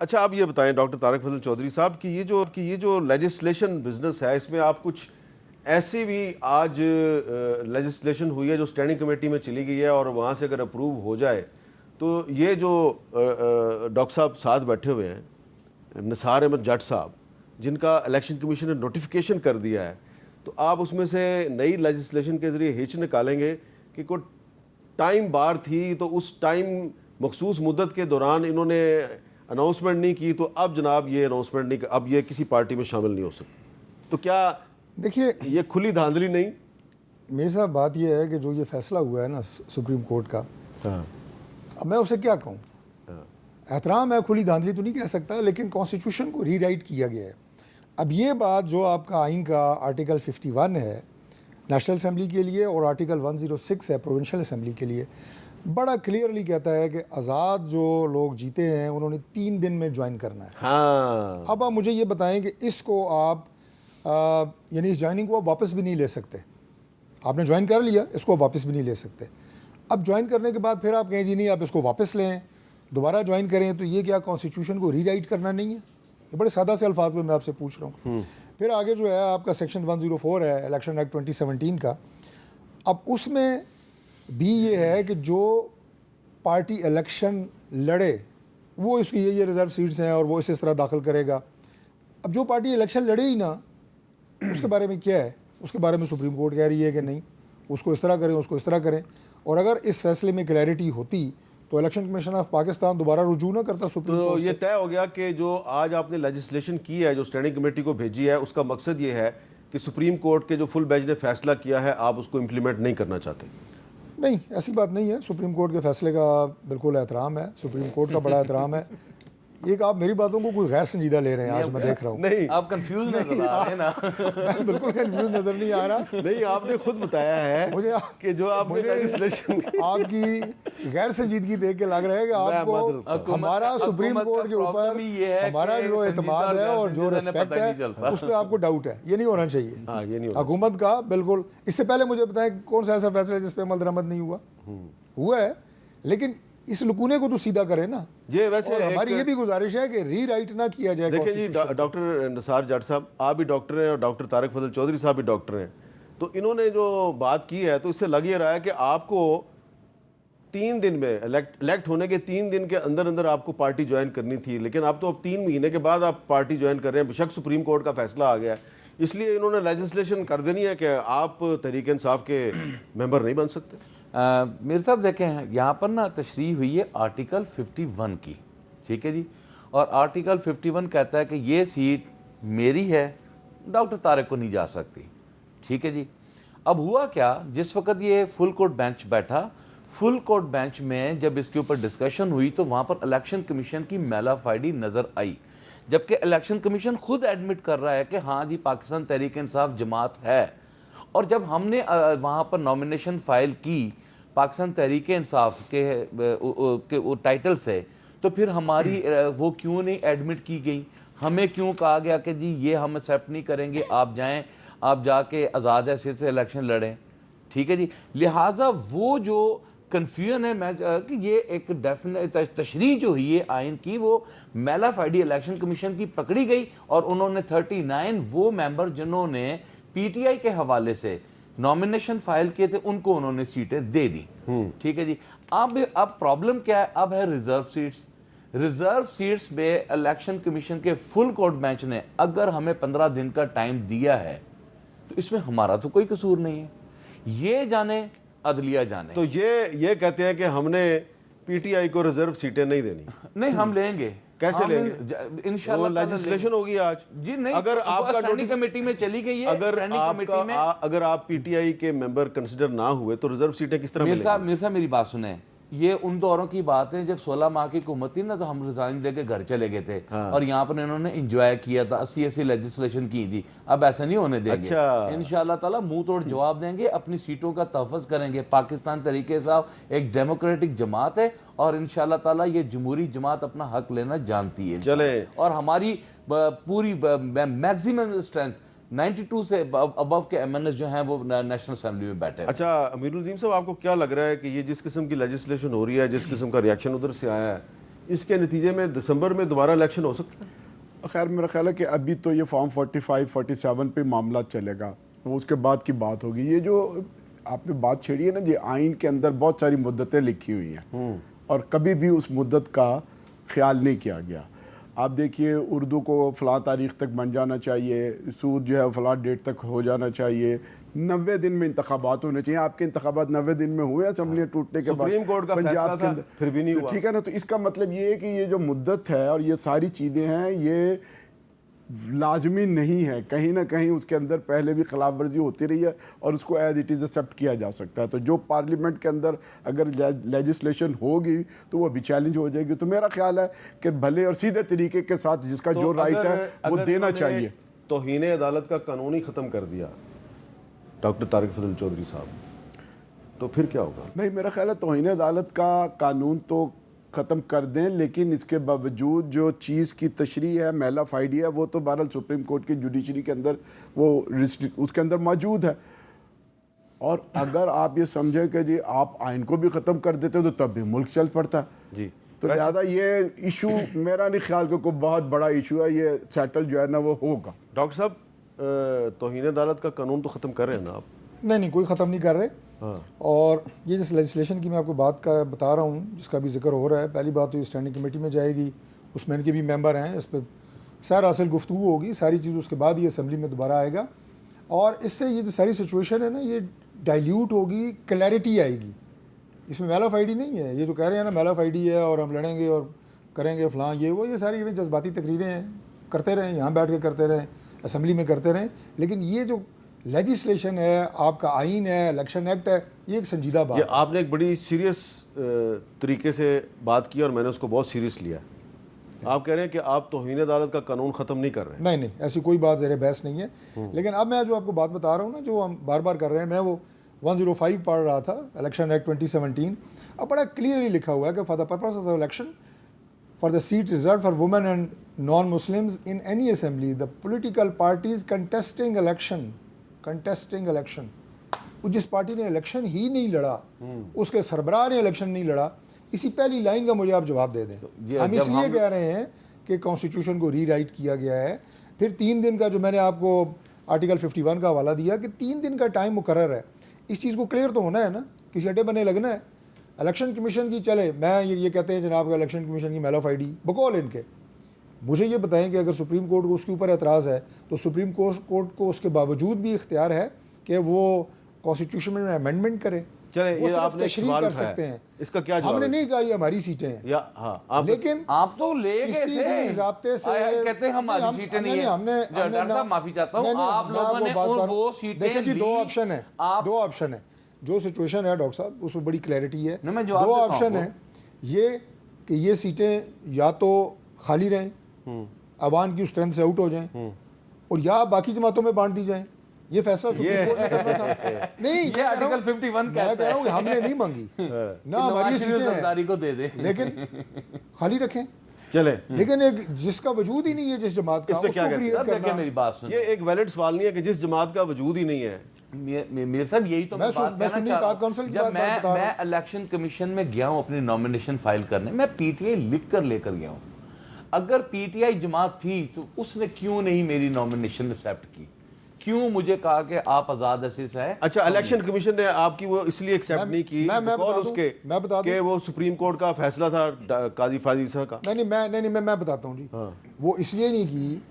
अच्छा, आप ये बताएं डॉक्टर तारिक फजल चौधरी साहब कि ये जो लेजिस्लेशन बिजनेस है, इसमें आप कुछ ऐसी भी आज लेजिस्लेशन हुई है जो स्टैंडिंग कमेटी में चली गई है और वहाँ से अगर अप्रूव हो जाए तो ये जो डॉक्टर साहब साथ बैठे हुए हैं निसार अहमद जट साहब, जिनका इलेक्शन कमीशन ने नोटिफिकेशन कर दिया है, तो आप उसमें से नई लेजिस्लेशन के ज़रिए हिच निकालेंगे कि कोई टाइम बार थी तो उस टाइम मखसूस मुद्दत के दौरान इन्होंने अनाउंसमेंट नहीं की, तो अब जनाब ये अनाउंसमेंट नहीं, अब ये किसी पार्टी में शामिल नहीं हो सकती, तो क्या देखिए ये खुली धांधली नहीं? मेरे साथ बात यह है कि जो ये फैसला हुआ है ना सुप्रीम कोर्ट का, अब मैं उसे क्या कहूँ, एहतराम है, खुली धांधली तो नहीं कह सकता, लेकिन कॉन्स्टिट्यूशन को रीराइट किया गया है। अब ये बात जो आपका आइन का आर्टिकल 51 है नेशनल असेंबली के लिए और आर्टिकल 106 है प्रोविंशियल असेंबली के लिए, बड़ा क्लियरली कहता है कि आज़ाद जो लोग जीते हैं उन्होंने 3 दिन में ज्वाइन करना है। हाँ। अब आप मुझे ये बताएं कि इसको आप यानी इस ज्वाइनिंग को आप वापस भी नहीं ले सकते। आपने ज्वाइन कर लिया, इसको आप वापस भी नहीं ले सकते। अब ज्वाइन करने के बाद फिर आप कहें जी नहीं आप इसको वापस लें, दोबारा ज्वाइन करें, तो ये क्या कॉन्स्टिट्यूशन को रीराइट करना नहीं है? ये बड़े सादा से अल्फाज में मैं आपसे पूछ रहा हूँ। फिर आगे जो है आपका सेक्शन 104 है इलेक्शन एक्ट 2017 का। अब उसमें भी ये है कि जो पार्टी इलेक्शन लड़े वो इसकी ये रिजर्व सीट्स हैं और वो इस तरह दाखिल करेगा। अब जो पार्टी इलेक्शन लड़े ही ना, उसके बारे में क्या है? उसके बारे में सुप्रीम कोर्ट कह रही है कि नहीं, उसको इस तरह करें, उसको इस तरह करें। और अगर इस फैसले में क्लैरिटी होती तो इलेक्शन कमीशन ऑफ पाकिस्तान दोबारा रुजू ना करता सुप्रीम कोर्ट। तो ये तय हो गया कि जो आज आपने लेजिस्लेशन की है, जो स्टैंडिंग कमेटी को भेजी है, उसका मकसद ये है कि सुप्रीम कोर्ट के जो फुल बेंच ने फैसला किया है आप उसको इम्प्लीमेंट नहीं करना चाहते? नहीं, ऐसी बात नहीं है। सुप्रीम कोर्ट के फैसले का बिल्कुल एहतराम है, सुप्रीम कोर्ट का बड़ा एहतराम है। एक आप मेरी बातों को कोई गैर संजीदा ले रहे हैं, आज मैं देख रहा हूँ। नहीं, आप कंफ्यूज नजर आ रहे हैं ना। मैं बिल्कुल कंफ्यूज नजर नहीं आ रहा। नहीं, आपने खुद बताया है मुझे कि जो आपने लेजिस्लेशन आपकी गैर संजीदगी देख के लग रहा है कि आपको हमारा सुप्रीम कोर्ट के ऊपर हमारा जो एतमाद है और जो रिस्पेक्ट है उस पर आपको डाउट है। ये नहीं होना चाहिए। हाँ, ये नहीं हुकूमत का बिल्कुल। इससे पहले मुझे बताएं कौन सा ऐसा फैसला है जिस पे अमल दरामद नहीं हुआ? हुआ है, लेकिन इस लुकूने को तो सीधा करें ना। ये वैसे और हमारी ये भी गुजारिश है कि रीराइट ना किया जाए। देखिए जी, डॉक्टर निसार जट साहब, आप भी डॉक्टर हैं और डॉक्टर तारिक फजल चौधरी साहब भी डॉक्टर हैं, तो इन्होंने जो बात की है तो इससे लग ये रहा है कि आपको 3 दिन में इलेक्ट होने के 3 दिन के अंदर अंदर आपको पार्टी ज्वाइन करनी थी, लेकिन आप तो अब 3 महीने के बाद आप पार्टी ज्वाइन कर रहे हैं। बेशक सुप्रीम कोर्ट का फैसला आ गया है, इसलिए इन्होंने लेजिस्लेशन कर देनी है कि आप तहरीक इंसाफ के मेंबर नहीं बन सकते। मेरे साहब देखें, यहाँ पर ना तशरीह हुई है आर्टिकल 51 की, ठीक है जी। और आर्टिकल 51 कहता है कि ये सीट मेरी है, डॉक्टर तारिक को नहीं जा सकती, ठीक है जी। अब हुआ क्या, जिस वक्त ये फुल कोर्ट बेंच बैठा, फुल कोर्ट बेंच में जब इसके ऊपर डिस्कशन हुई तो वहाँ पर इलेक्शन कमीशन की मैलाफाइडी नज़र आई, जबकि इलेक्शन कमीशन खुद एडमिट कर रहा है कि हाँ जी पाकिस्तान तहरीक इंसाफ जमात है। और जब हमने वहाँ पर नॉमिनेशन फाइल की पाकिस्तान तहरीक इंसाफ के टाइटल से, तो फिर हमारी वो क्यों नहीं एडमिट की गई? हमें क्यों कहा गया कि जी ये हम एक्सेप्ट नहीं करेंगे, आप जाएं, आप जाके आज़ाद हैसियत से इलेक्शन लड़ें, ठीक है जी। लिहाजा वो जो कन्फ्यूजन है मैं कि ये एक डेफिनेट तशरीह जो हुई है आइन की, वो मैलाफाइडी इलेक्शन कमीशन की पकड़ी गई और उन्होंने 39 वो मेंबर जिन्होंने पीटीआई के हवाले से नॉमिनेशन फाइल किए थे उनको उन्होंने सीटें दे दी, ठीक है जी। अब प्रॉब्लम क्या है? अब है रिजर्व सीट्स। रिजर्व सीट्स में इलेक्शन कमीशन के फुल कोर्ट बेंच ने अगर हमें 15 दिन का टाइम दिया है तो इसमें हमारा तो कोई कसूर नहीं है, ये जाने अदलिया जाने। तो ये कहते हैं कि हमने पीटीआई को रिजर्व सीटें नहीं देनी। नहीं, हम लेंगे। कैसे लेंगे? इंशाल्लाह लेजिस्लेशन होगी आज जी। नहीं, अगर आपका स्टैंडिंग कमेटी में चली गई है, अगर आप पीटीआई के मेंबर कंसीडर ना हुए तो रिजर्व सीटें किस तरह मिलेंगी? मेरे साहब मेरी बात सुने, ये उन दौरों की बात है जब 16 माह की हुकूमत थी ना, तो हम रिजाइन देके घर चले गए थे। हाँ। और यहाँ पर इन्होंने एंजॉय किया था, 80 लेजिस्लेशन की थी। अब ऐसा नहीं होने देंगे। अच्छा। इंशाल्लाह ताला मुंह तोड़ जवाब देंगे, अपनी सीटों का तहफ़्फ़ुज़ करेंगे। पाकिस्तान तरीके साहब एक डेमोक्रेटिक जमात है और इंशाल्लाह ताला ये जमहूरी जमात अपना हक लेना जानती है। चले। और हमारी पूरी मैक्सिमम स्ट्रेंथ 92 से अबव के एमएनएस जो हैं वो नेशनल असेंबली में बैठे। अच्छा अमीरुल अजीम साहब, आपको क्या लग रहा है कि ये जिस किस्म की लेजिस्लेशन हो रही है, जिस किस्म का रिएक्शन उधर से आया है, इसके नतीजे में दिसंबर में दोबारा इलेक्शन हो सकता है? खैर मेरा ख्याल है कि अभी तो ये फॉर्म 45, 47 पे मामला चलेगा, वो उसके बाद की बात होगी। ये जो आपने बात छेड़ी है ना जी, आइन के अंदर बहुत सारी मुद्दतें लिखी हुई हैं और कभी भी उस मुद्दत का ख्याल नहीं किया गया। आप देखिए, उर्दू को फ़लाँ तारीख़ तक बन जाना चाहिए, सूद जो है फ़लाँ डेट तक हो जाना चाहिए, 90 दिन में इंतखाबात होने चाहिए। आपके इंतखाबात 90 दिन में हुए असम्बलियाँ टूटने के बाद, सुप्रीम कोर्ट का फैसला था, फिर भी नहीं हुआ। ठीक है ना, तो इसका मतलब ये है कि ये जो मुद्दत है और ये सारी चीज़ें हैं, ये लाजमी नहीं है। कहीं ना कहीं उसके अंदर पहले भी खिलाफ वर्जी होती रही है और उसको एज इट इज़ एक्सेप्ट किया जा सकता है। तो जो पार्लियामेंट के अंदर अगर लेजिस्लेशन होगी तो वो भी चैलेंज हो जाएगी। तो मेरा ख्याल है कि भले और सीधे तरीके के साथ जिसका जो राइट है वो देना चाहिए। तौहीन अदालत का कानून ही ख़त्म कर दिया डॉक्टर तारिक फजल चौधरी साहब, तो फिर क्या होगा? नहीं, मेरा ख्याल है तौहीन अदालत का कानून तो ख़त्म कर दें, लेकिन इसके बावजूद जो चीज़ की तशरीह है, मेल ऑफ आइडिया है, वो तो बहरहाल सुप्रीम कोर्ट की जुडिशरी के अंदर वो उसके अंदर मौजूद है। और अगर आप ये समझे कि जी आप आइन को भी ख़त्म कर देते तो तब भी मुल्क चल पड़ता जी। तो लिहाजा ये इशू मेरा नहीं ख्याल कि कोई बहुत बड़ा इशू है, ये सेटल जो है ना वो होगा। डॉक्टर साहब, तौहीन अदालत का कानून तो ख़त्म कर रहे हैं ना आप? नहीं, कोई ख़त्म नहीं कर रहे। और ये जिस लेजिस्लेशन की मैं आपको बात का बता रहा हूँ, जिसका भी जिक्र हो रहा है, पहली बात तो ये स्टैंडिंग कमेटी में जाएगी, उसमें इनके भी मेंबर हैं, इस पर सैर हासिल गुफ्तगू होगी, सारी चीज़ उसके बाद ये असम्बली में दोबारा आएगा और इससे ये जो सारी सिचुएशन है ना ये डाइल्यूट होगी, क्लैरिटी आएगी। इसमें मेल ऑफ आइडी नहीं है, ये जो कह रहे हैं ना मेल ऑफ आइडी है और हम लड़ेंगे और करेंगे फ़लाँ ये वो, ये सारी जज्बाती तकरीरें हैं, करते रहें, यहाँ बैठ के करते रहें, असम्बली में करते रहें, लेकिन ये जो लेजिस्लेशन है, आपका आइन है, इलेक्शन एक्ट है, ये एक संजीदा बात ये है। आपने एक बड़ी सीरियस तरीके से बात की और मैंने उसको बहुत सीरियस लिया। आप कह रहे हैं कि आप तौहीन अदालत का कानून ख़त्म नहीं कर रहे हैं? नहीं, ऐसी कोई बात ज़ेरे बहस नहीं है। लेकिन अब मैं जो आपको बात बता रहा हूँ ना, जो हम बार बार कर रहे हैं, मैं वो 105 पढ़ रहा था, इलेक्शन एक्ट 2017। अब बड़ा क्लियरली लिखा हुआ है कि for the purpose of the election for the seat reserve for women and non Muslims in any assembly the political parties contesting election, जिस पार्टी ने इलेक्शन ही नहीं लड़ा, उसके सरबराह ने इलेक्शन नहीं लड़ा, इसी पहली लाइन का मुझे आप जवाब दे दें। हम इसलिए कह रहे हैं कि कॉन्स्टिट्यूशन को रीराइट किया गया है। फिर 3 दिन का जो मैंने आपको आर्टिकल 51 का हवाला दिया कि 3 दिन का टाइम मुकर्रर है, इस चीज़ को क्लियर तो होना है ना, किसी अड्डे बने लगना है। इलेक्शन कमीशन की चले, मैं ये कहते हैं जनाब का इलेक्शन कमीशन की मेल ऑफ आइडी बकौल इनके, मुझे ये बताएं कि अगर सुप्रीम कोर्ट को उसके ऊपर एतराज़ है तो सुप्रीम कोर्ट को उसके बावजूद भी इख्तियार है कि वो कॉन्स्टिट्यूशन में अमेंडमेंट करे। चले, ये आपने एक तशरीह सवाल कर उठाया, सकते हैं, इसका क्या जवाब? हमने नहीं कहा ये हमारी सीटें हैं या हाँ, लेकिन आप तो ले गए किसी भी ज़ाब्ते से कहते हैं हमारी सीटें नहीं है। डॉक्टर साहब माफी चाहता हूँ, आप लोगों ने वो सीटें देखिए जी, ली। 2 ऑप्शन है, 2 ऑप्शन है। जो सिचुएशन है डॉक्टर साहब उसमें बड़ी क्लैरिटी है। 2 ऑप्शन है, ये कि ये सीटें या तो खाली रहें, अवान की स्ट्रेंथ से आउट हो जाएं, और या बाकी जमातों में बांट दी जाएं। ये फैसला सुप्रीम कोर्ट ने करना था। नहीं, ये आर्टिकल 51 कहता है। मैं कह रहा हूँ कि हमने नहीं मांगी ना, हमारी सीटें सरदारी को दे दे, लेकिन खाली रखें। चले, लेकिन एक जिसका वजूद ही नहीं है जिस जमात का, इस पे क्या उसको कहते हैं? क्रिएट करना, मेरी बात सुन, ये एक वैलिड सवाल नहीं है कि जिस जमात का वजूद ही नहीं है। मेरे साहब यही तो मैं बात कहना चाह रहा हूं। जब मैं इलेक्शन कमीशन में गया हूं अपनी नॉमिनेशन फाइल करने, मैं पीटीआई लिख कर लेकर गया हूं। अगर पीटीआई जमात थी तो उसने क्यों नहीं मेरी नॉमिनेशन एक्सेप्ट की? क्यों मुझे कहा कि आप आजाद असीस हैं? अच्छा, इलेक्शन कमीशन ने आपकी वो इसलिए एक्सेप्ट नहीं की मैं बता दूं कि वो सुप्रीम कोर्ट का फैसला था काजी फाजीसा का। नहीं, मैं बताता हूँ जी। वो इसलिए नहीं की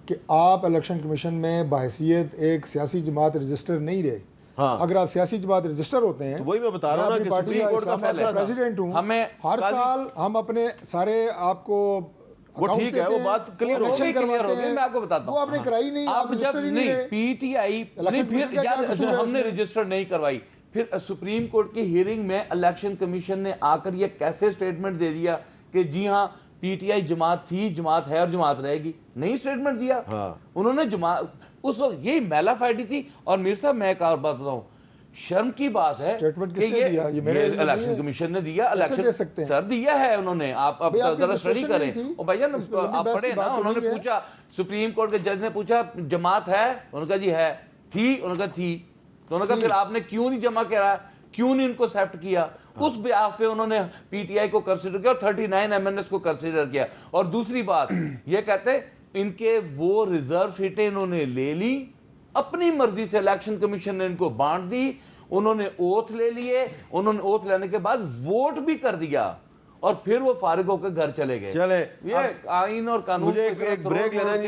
कि आप इलेक्शन कमीशन में बहैसियत एक सियासी जमात रजिस्टर नहीं रहे। हाँ। अगर आप सियासी जमात रजिस्टर होते हैं तो वही मैं बता रहा हूं ना कि सुप्रीम कोर्ट का फैसला था। प्रेसिडेंट हूँ, हमें हर साल हम अपने सारे आपको वो ठीक है, वो बात क्लियर हो गई। मैं आपको बताता हूं, वो आपने कराई नहीं, आप जब नहीं पीटीआई फिर यार हमने रजिस्टर नहीं करवाई, फिर सुप्रीम कोर्ट की हियरिंग में इलेक्शन कमीशन ने आकर ये कैसे स्टेटमेंट दे दिया कि जी हाँ पीटीआई जमात थी, जमात है और जमात रहेगी? नहीं स्टेटमेंट दिया। उन्होंने जमात उस वक्त यही मेल ऑफ आइडी थी। और मीर साहब मैं एक और बात बताऊं, शर्म की बात है स्टेटमेंट कि किसने दिया? ये मेरे इलेक्शन कमीशन ने दिया। इलेक्शन सर दिया है उन्होंने, आप अब जरा स्टडी करें। और भैया आप पढ़े ना, उन्होंने पूछा, सुप्रीम कोर्ट के जज ने पूछा जमात है, उन्होंने कहा जी है, थी, उन्होंने कहा थी, तो उन्होंने कहा फिर आपने क्यों नहीं जमा करा? क्यों नहीं इनको एक्सेप्ट किया? उस ब्याह पे उन्होंने पीटीआई को कंसीडर किया और 39 एमएनएस को कंसीडर किया। और दूसरी बात ये कहते इनके वो रिजर्व सीटें इन्होंने ले ली, अपनी मर्जी से इलेक्शन कमीशन ने इनको बांट दी, उन्होंने ओथ ले लिए, उन्होंने ओथ लेने के बाद वोट भी कर दिया और फिर वो फारिग होकर घर चले गए। चले ये आइन और कानून मुझे एक ब्रेक लेना है।